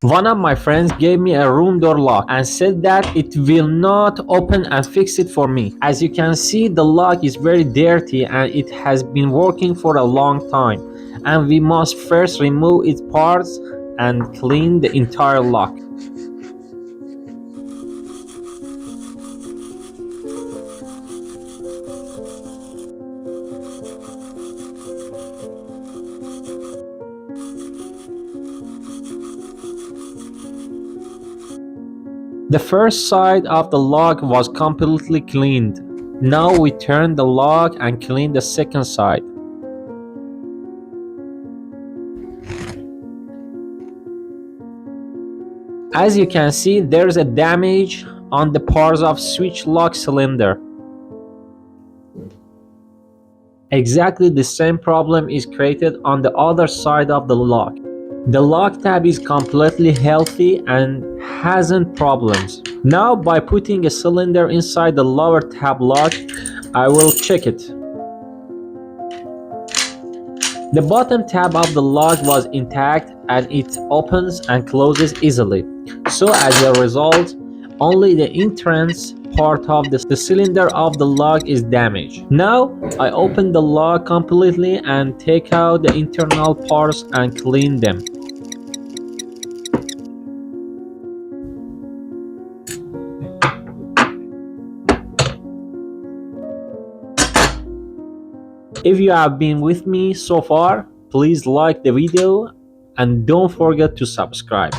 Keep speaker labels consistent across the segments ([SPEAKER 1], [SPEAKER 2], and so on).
[SPEAKER 1] One of my friends gave me a room door lock and said that it will not open and fix it for me. As you can see, the lock is very dirty and it has been working for a long time, and we must first remove its parts and clean the entire lock. The first side of the lock was completely cleaned. Now we turn the lock and clean the second side. As you can see, there's a damage on the parts of switch lock cylinder. Exactly the same problem is created on the other side of the lock. The lock tab is completely healthy and hasn't problems. Now by putting a cylinder inside the lower tab lock, I will check it. The bottom tab of the lock was intact and it opens and closes easily. So as a result, only the entrance part of the cylinder of the lock is damaged. Now I open the lock completely and take out the internal parts and clean them. If you have been with me so far, please like the video and don't forget to subscribe.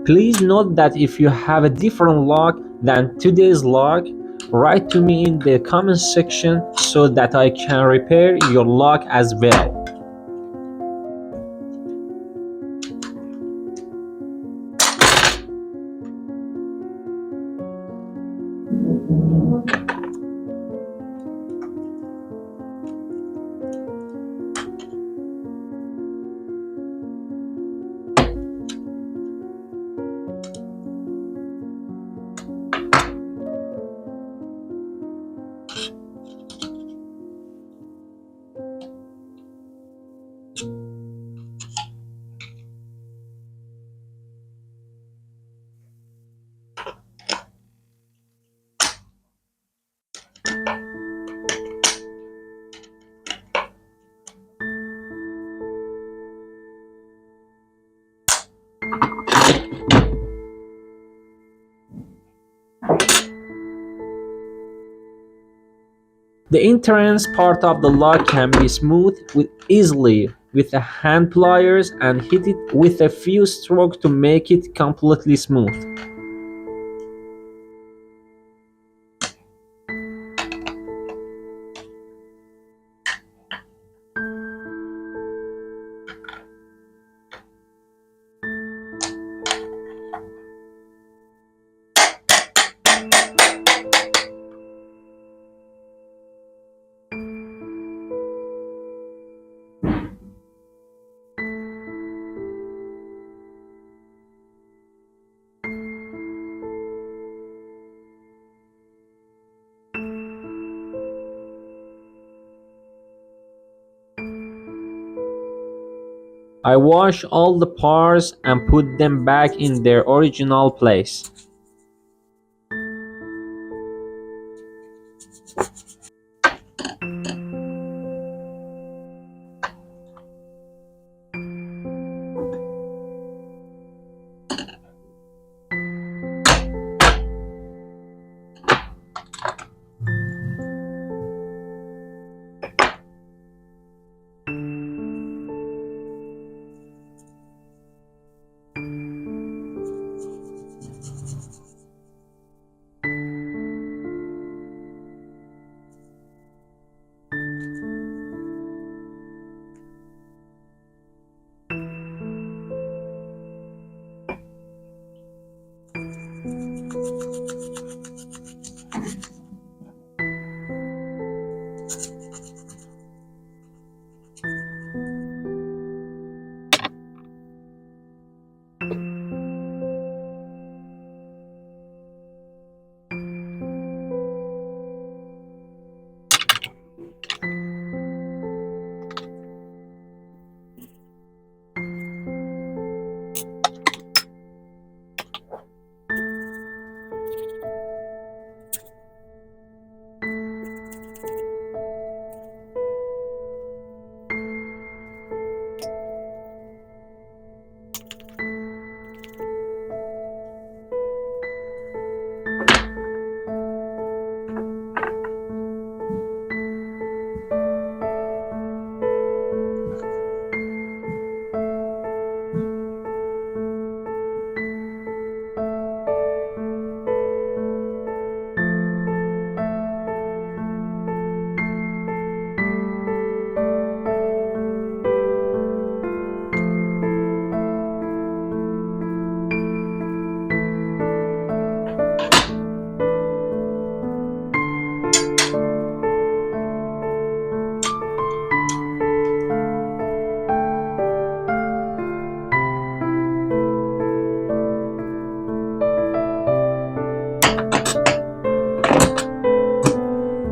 [SPEAKER 1] Please note that if you have a different lock than today's lock, write to me in the comment section so that I can repair your lock as well. The entrance part of the lock can be smoothed easily with the hand pliers and hit it with a few strokes to make it completely smooth. I wash all the parts and put them back in their original place.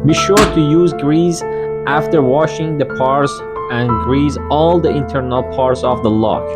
[SPEAKER 1] Be sure to use grease after washing the parts and grease all the internal parts of the lock.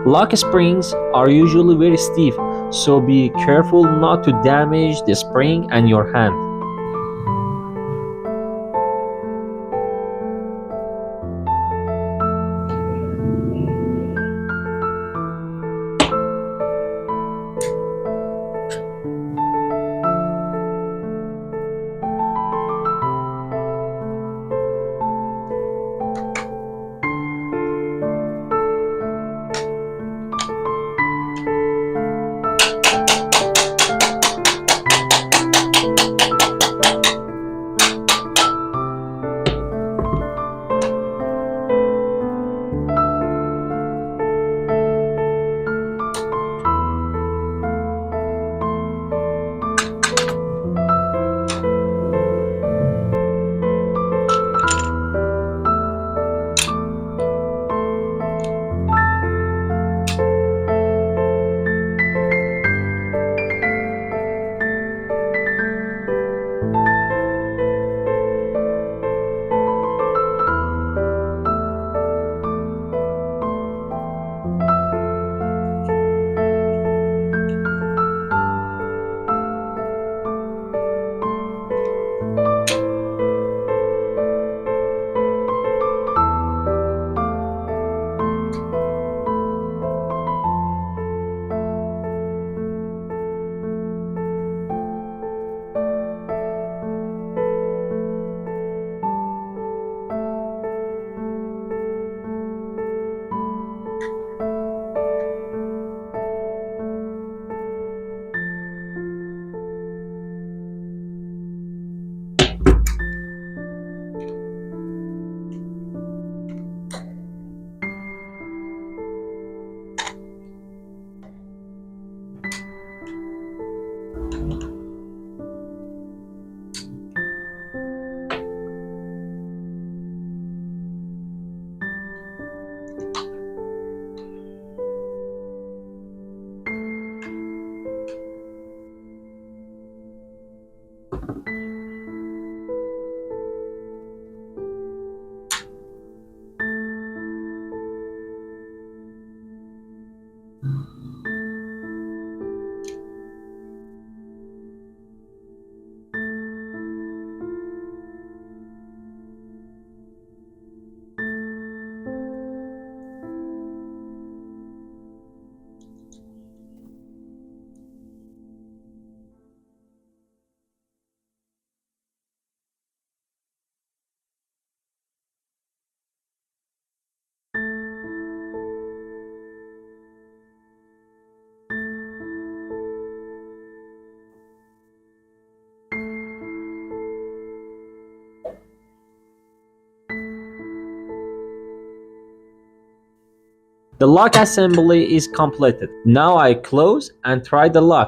[SPEAKER 1] Lock springs are usually very stiff, so be careful not to damage the spring and your hand. The lock assembly is completed. Now I close and try the lock.